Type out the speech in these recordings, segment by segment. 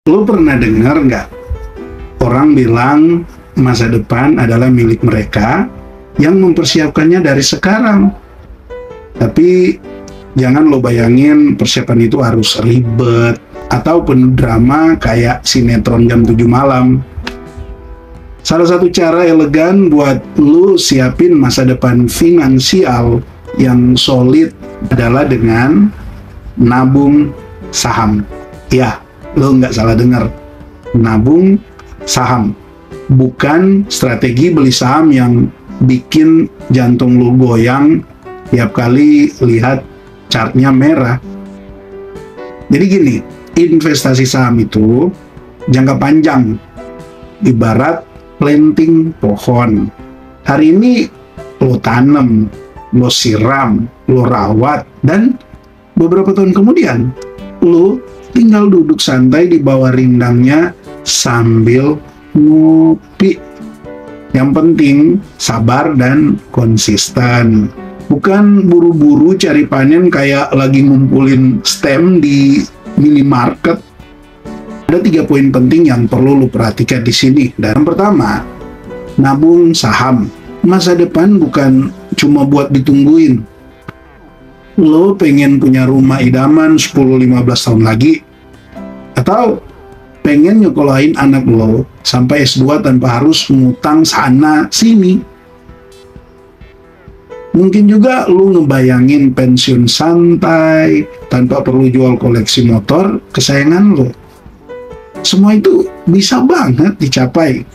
Lo pernah dengar nggak orang bilang masa depan adalah milik mereka yang mempersiapkannya dari sekarang? Tapi jangan lo bayangin persiapan itu harus ribet atau penuh drama kayak sinetron jam 7 malam. Salah satu cara elegan buat lo siapin masa depan finansial yang solid adalah dengan nabung saham. Ya, lo nggak salah dengar. Nabung saham. Bukan strategi beli saham yang bikin jantung lo goyang tiap kali lihat chartnya merah. Jadi gini, investasi saham itu jangka panjang. Ibarat planting pohon. Hari ini lo tanam, lo siram, lo rawat, dan beberapa tahun kemudian lo tinggal duduk santai di bawah rindangnya sambil ngopi. Yang penting sabar dan konsisten. Bukan buru-buru cari panen kayak lagi ngumpulin stem di minimarket. Ada 3 poin penting yang perlu lo perhatikan di sini. Dan yang pertama, nabung saham. Masa depan bukan cuma buat ditungguin. Lo pengen punya rumah idaman 10-15 tahun lagi? Atau pengen nyekolahin anak lo sampai S2 tanpa harus ngutang sana sini? Mungkin juga lo ngebayangin pensiun santai tanpa perlu jual koleksi motor kesayangan lo. Semua itu bisa banget dicapai.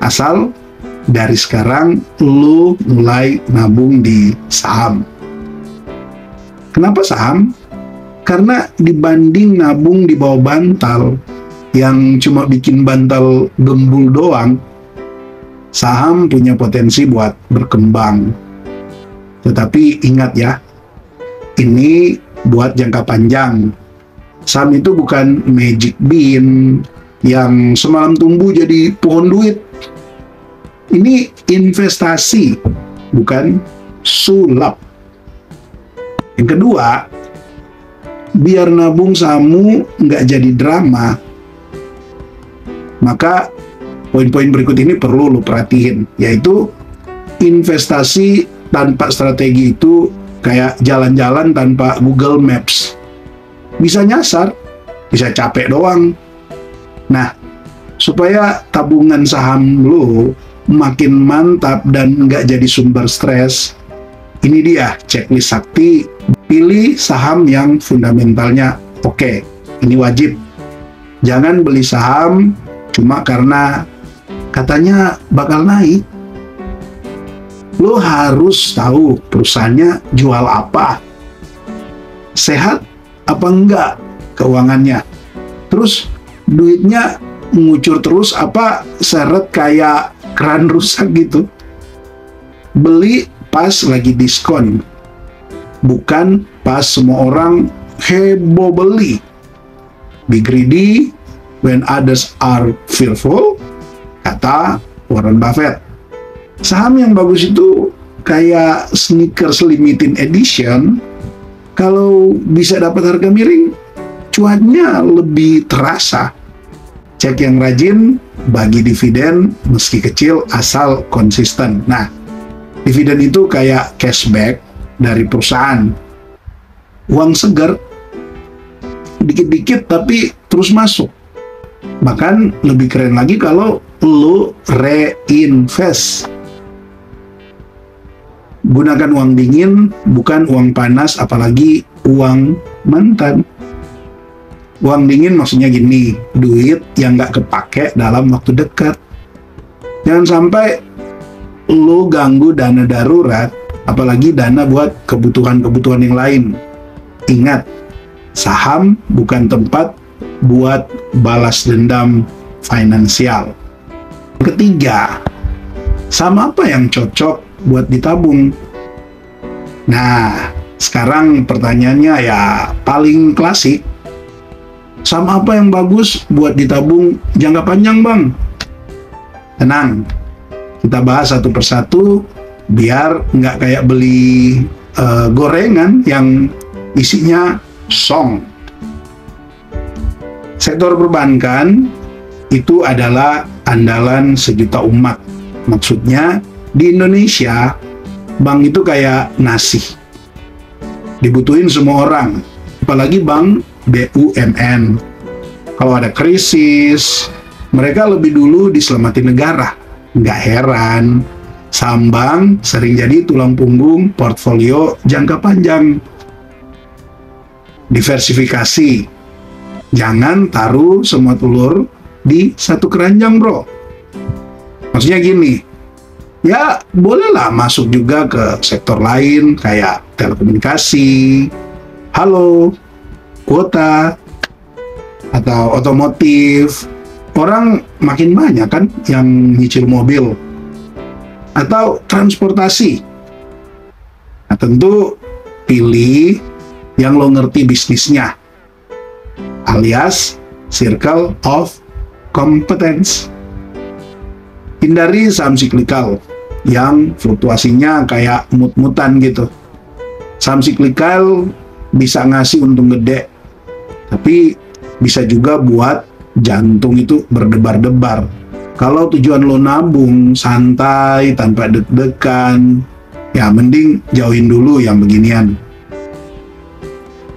Asal dari sekarang lo mulai nabung di saham. Kenapa saham? Karena dibanding nabung di bawah bantal yang cuma bikin bantal gembul doang, saham punya potensi buat berkembang. Tetapi ingat ya, ini buat jangka panjang. Saham itu bukan magic bean yang semalam tumbuh jadi pohon duit. Ini investasi, bukan sulap. Yang kedua, biar nabung sahammu nggak jadi drama, maka poin-poin berikut ini perlu lo perhatiin, yaitu investasi tanpa strategi itu kayak jalan-jalan tanpa Google Maps. Bisa nyasar, bisa capek doang. Nah, supaya tabungan saham lo makin mantap dan nggak jadi sumber stres, ini dia checklist sakti. Pilih saham yang fundamentalnya oke. Ini wajib. Jangan beli saham cuma karena katanya bakal naik. Lo harus tahu perusahaannya jual apa, sehat apa enggak keuangannya, terus duitnya ngucur terus apa seret kayak keran rusak gitu. Beli pas lagi diskon, bukan pas semua orang heboh beli. Be greedy when others are fearful, kata Warren Buffett. Saham yang bagus itu kayak sneakers limited edition. Kalau bisa dapat harga miring, cuannya lebih terasa. Cek yang rajin, bagi dividen meski kecil asal konsisten. Nah, dividen itu kayak cashback dari perusahaan. Uang segar, dikit-dikit tapi terus masuk. Bahkan lebih keren lagi kalau lo reinvest. Gunakan uang dingin, bukan uang panas, apalagi uang mantan. Uang dingin maksudnya gini, duit yang nggak kepake dalam waktu dekat. Jangan sampai lo ganggu dana darurat, apalagi dana buat kebutuhan-kebutuhan yang lain. Ingat, saham bukan tempat buat balas dendam finansial. Ketiga, saham apa yang cocok buat ditabung? Nah, sekarang pertanyaannya ya paling klasik. Saham apa yang bagus buat ditabung jangka panjang, Bang? Tenang, kita bahas satu persatu biar nggak kayak beli gorengan yang isinya song. Sektor perbankan itu adalah andalan sejuta umat. Maksudnya di Indonesia, bank itu kayak nasi. Dibutuhin semua orang, apalagi bank BUMN. Kalau ada krisis, mereka lebih dulu diselamatin negara. Nggak heran, saham bank sering jadi tulang punggung portfolio jangka panjang. Diversifikasi. Jangan taruh semua telur di satu keranjang, bro. Maksudnya gini, ya bolehlah masuk juga ke sektor lain kayak telekomunikasi, halo, kuota, atau otomotif. Orang makin banyak kan yang nyicil mobil. Atau transportasi. Nah, tentu pilih yang lo ngerti bisnisnya, alias circle of competence. Hindari saham siklikal yang fluktuasinya kayak mut-mutan gitu. Saham siklikal bisa ngasih untung gede, tapi bisa juga buat jantung itu berdebar-debar. Kalau tujuan lo nabung santai tanpa deg-degan, ya mending jauhin dulu yang beginian.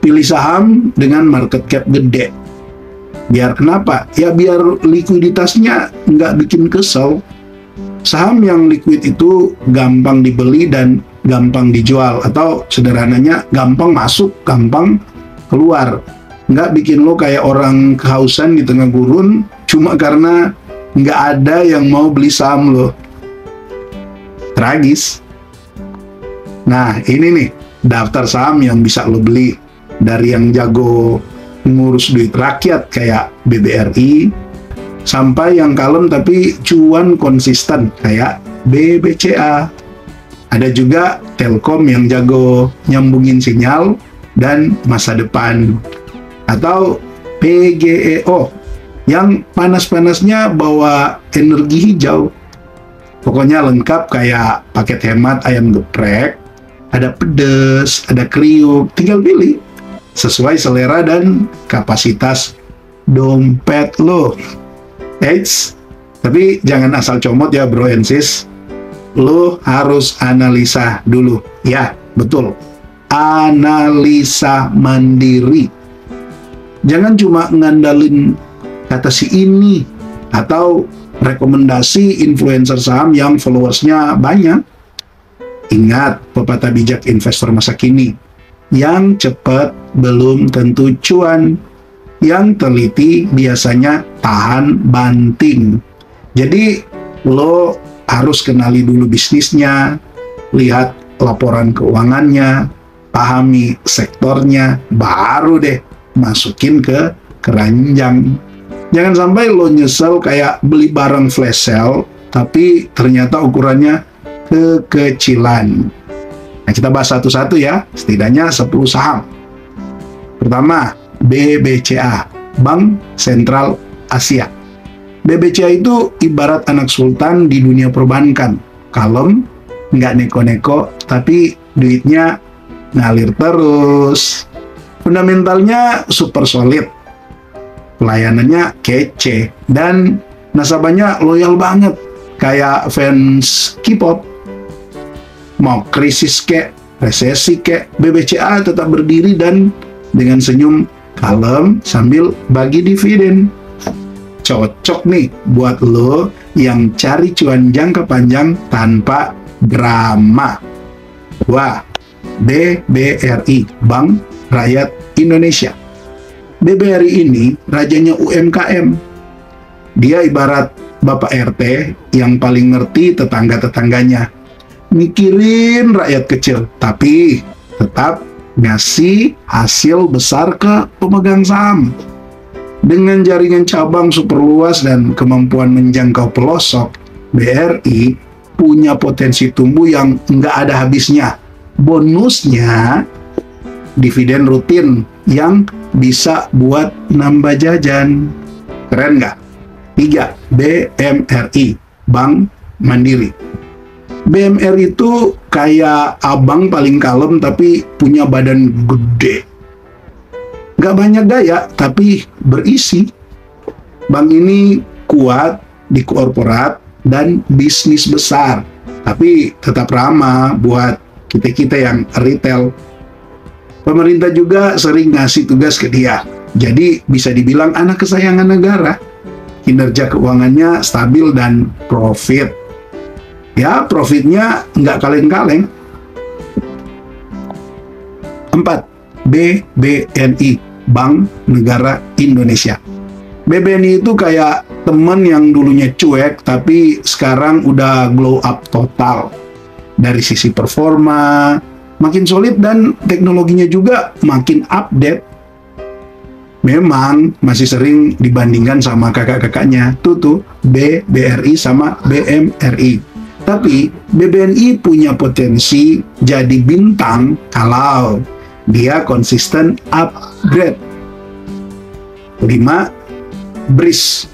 Pilih saham dengan market cap gede. Biar kenapa? Ya biar likuiditasnya nggak bikin kesel. Saham yang liquid itu gampang dibeli dan gampang dijual. Atau sederhananya gampang masuk, gampang keluar. Nggak bikin lo kayak orang kehausan di tengah gurun cuma karena nggak ada yang mau beli saham lo. Tragis. Nah, ini nih daftar saham yang bisa lo beli. Dari yang jago ngurus duit rakyat kayak BBRI, sampai yang kalem tapi cuan konsisten kayak BBCA. Ada juga Telkom yang jago nyambungin sinyal dan masa depan. Atau PGEO yang panas-panasnya bawa energi hijau. Pokoknya lengkap kayak paket hemat ayam geprek, ada pedes, ada kriuk, tinggal pilih sesuai selera dan kapasitas dompet lo. Eits, tapi jangan asal comot ya bro and sis. Lo harus analisa dulu. Ya, betul. Analisa mandiri. Jangan cuma ngandalin kata si ini atau rekomendasi influencer saham yang followersnya banyak. Ingat pepatah bijak investor masa kini. Yang cepat belum tentu cuan. Yang teliti biasanya tahan banting. Jadi lo harus kenali dulu bisnisnya, lihat laporan keuangannya, pahami sektornya, baru deh masukin ke keranjang. Jangan sampai lo nyesel kayak beli barang flash sale tapi ternyata ukurannya kekecilan. Nah, kita bahas satu-satu ya, setidaknya 10 saham. Pertama, BBCA, Bank Sentral Asia. BBCA itu ibarat anak sultan di dunia perbankan. Kalem, nggak neko-neko, tapi duitnya ngalir terus. Fundamentalnya super solid, pelayanannya kece, dan nasabahnya loyal banget, kayak fans K-pop. Mau krisis kek, resesi kek, BBCA tetap berdiri dan dengan senyum kalem sambil bagi dividen. Cocok nih buat lo yang cari cuan jangka panjang tanpa drama. Wah, BBRI, Bank Rakyat Indonesia. BBRI ini rajanya UMKM. Dia ibarat Bapak RT yang paling ngerti tetangga-tetangganya. Mikirin rakyat kecil, tapi tetap ngasih hasil besar ke pemegang saham. Dengan jaringan cabang super luas dan kemampuan menjangkau pelosok, BRI punya potensi tumbuh yang nggak ada habisnya. Bonusnya, dividen rutin yang bisa buat nambah jajan. Keren nggak? 3. BMRI, Bank Mandiri. BMR itu kayak abang paling kalem tapi punya badan gede. Gak banyak gaya tapi berisi. Bank ini kuat di korporat dan bisnis besar, tapi tetap ramah buat kita-kita yang retail. Pemerintah juga sering ngasih tugas ke dia, jadi bisa dibilang anak kesayangan negara. Kinerja keuangannya stabil dan profit. Ya, profitnya nggak kaleng-kaleng. 4. BBNI, Bank Negara Indonesia. BBNI itu kayak temen yang dulunya cuek, tapi sekarang udah glow up total. Dari sisi performa, makin solid dan teknologinya juga makin update. Memang masih sering dibandingkan sama kakak-kakaknya, tuh BRI sama BMRI. Tapi BBNI punya potensi jadi bintang kalau dia konsisten upgrade. 5. BRIS.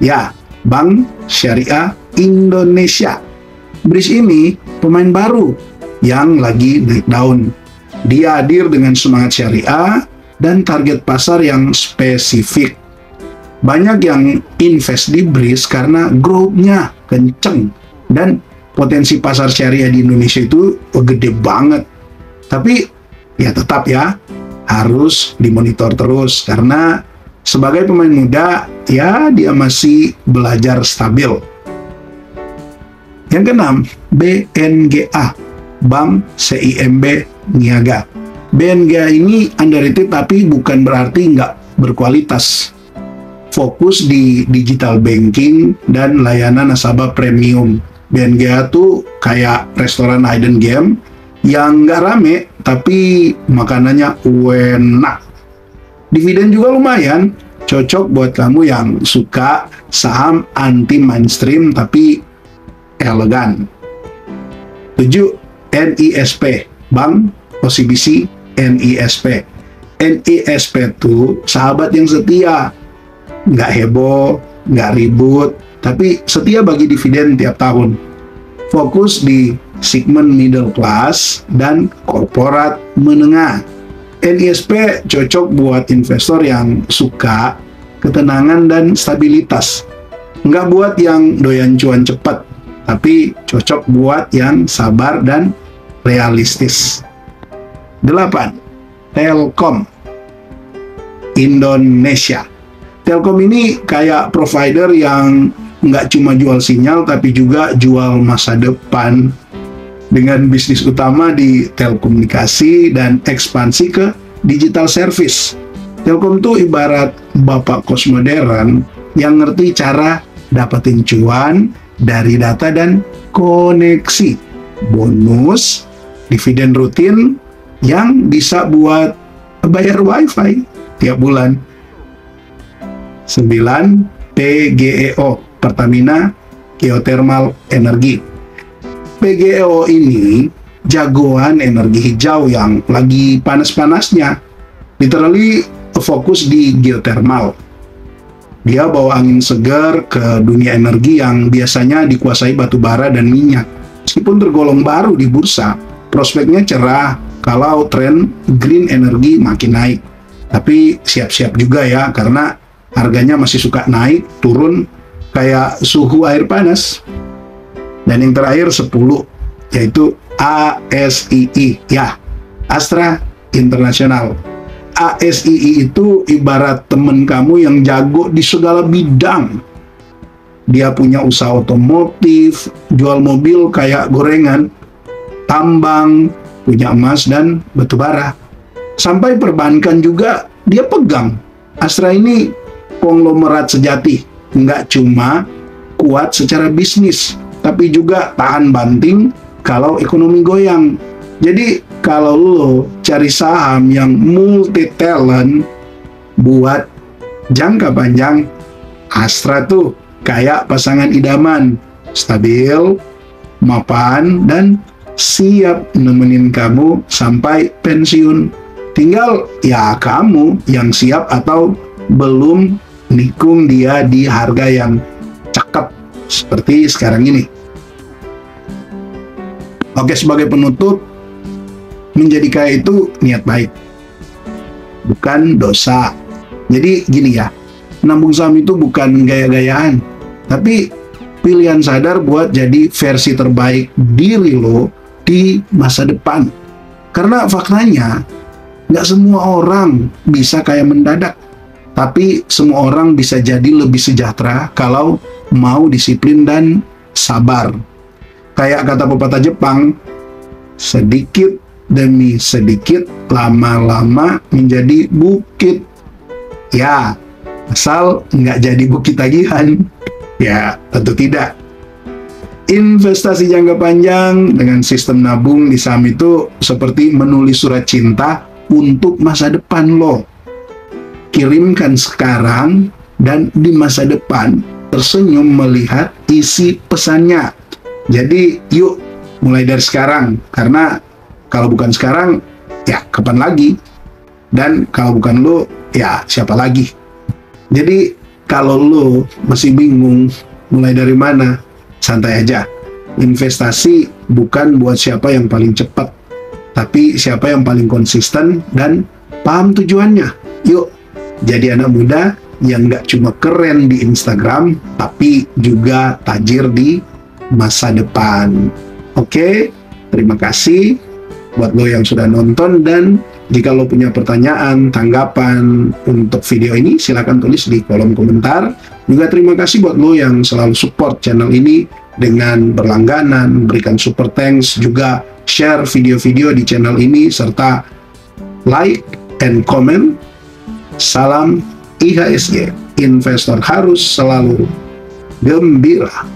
Ya, Bank Syariah Indonesia. BRIS ini pemain baru yang lagi naik daun. Dia hadir dengan semangat syariah dan target pasar yang spesifik. Banyak yang invest di BRIS karena growth-nya kenceng dan potensi pasar syariah di Indonesia itu gede banget. Tapi ya tetap ya harus dimonitor terus karena sebagai pemain muda ya dia masih belajar stabil. Yang keenam, BNGA, Bank CIMB Niaga. BNGA ini underrated tapi bukan berarti nggak berkualitas. Fokus di digital banking dan layanan nasabah premium. BNGA tuh kayak restoran hidden game yang nggak rame tapi makanannya enak. Dividen juga lumayan, cocok buat kamu yang suka saham anti mainstream tapi elegan. 7. NISP, Bank OCBC NISP. NISP itu sahabat yang setia, nggak heboh, nggak ribut, tapi setia bagi dividen tiap tahun. Fokus di segmen middle class dan korporat menengah. NISP cocok buat investor yang suka ketenangan dan stabilitas. Nggak buat yang doyan cuan cepat, tapi cocok buat yang sabar dan realistis. 8. Telkom Indonesia. Telkom ini kayak provider yang nggak cuma jual sinyal, tapi juga jual masa depan. Dengan bisnis utama di telekomunikasi dan ekspansi ke digital service. Telkom tuh ibarat bapak kos modern yang ngerti cara dapetin cuan dari data dan koneksi. Bonus, dividen rutin yang bisa buat bayar wifi tiap bulan. 9. PGEO, Pertamina Geothermal Energi. PGEO ini jagoan energi hijau yang lagi panas-panasnya. Literally fokus di geothermal. Dia bawa angin segar ke dunia energi yang biasanya dikuasai batu bara dan minyak. Meskipun tergolong baru di bursa, prospeknya cerah kalau tren green energy makin naik. Tapi siap-siap juga ya, karena harganya masih suka naik, turun kayak suhu air panas. Dan yang terakhir 10, yaitu ASII, ya, Astra International. ASII itu ibarat temen kamu yang jago di segala bidang. Dia punya usaha otomotif, jual mobil kayak gorengan, tambang, punya emas dan batu bara. Sampai perbankan juga dia pegang. Astra ini konglomerat sejati, nggak cuma kuat secara bisnis, tapi juga tahan banting kalau ekonomi goyang. Jadi kalau lo cari saham yang multi talent buat jangka panjang, Astra tuh kayak pasangan idaman, stabil, mapan, dan siap nemenin kamu sampai pensiun. Tinggal ya kamu yang siap atau belum nikung dia di harga yang cakep seperti sekarang ini. Oke, sebagai penutup, menjadi kaya itu niat baik, bukan dosa. Jadi gini ya, nabung saham itu bukan gaya-gayaan, tapi pilihan sadar buat jadi versi terbaik diri lo di masa depan. Karena faktanya, nggak semua orang bisa kaya mendadak, tapi semua orang bisa jadi lebih sejahtera kalau mau disiplin dan sabar. Kayak kata pepatah Jepang, sedikit demi sedikit, lama-lama menjadi bukit. Ya, asal nggak jadi bukit tagihan. Ya, tentu tidak. Investasi jangka panjang dengan sistem nabung di saham itu seperti menulis surat cinta untuk masa depan lo. Kirimkan sekarang dan di masa depan tersenyum melihat isi pesannya. Jadi yuk mulai dari sekarang, karena kalau bukan sekarang ya kapan lagi, dan kalau bukan lo ya siapa lagi. Jadi kalau lo masih bingung mulai dari mana, santai aja. Investasi bukan buat siapa yang paling cepat, tapi siapa yang paling konsisten dan paham tujuannya. Yuk, jadi anak muda yang nggak cuma keren di Instagram, tapi juga tajir di masa depan. Oke, terima kasih buat lo yang sudah nonton, dan jika lo punya pertanyaan, tanggapan untuk video ini, silahkan tulis di kolom komentar. Juga terima kasih buat lo yang selalu support channel ini dengan berlangganan, berikan super thanks, juga share video-video di channel ini, serta like and comment. Salam IHSG, investor harus selalu gembira.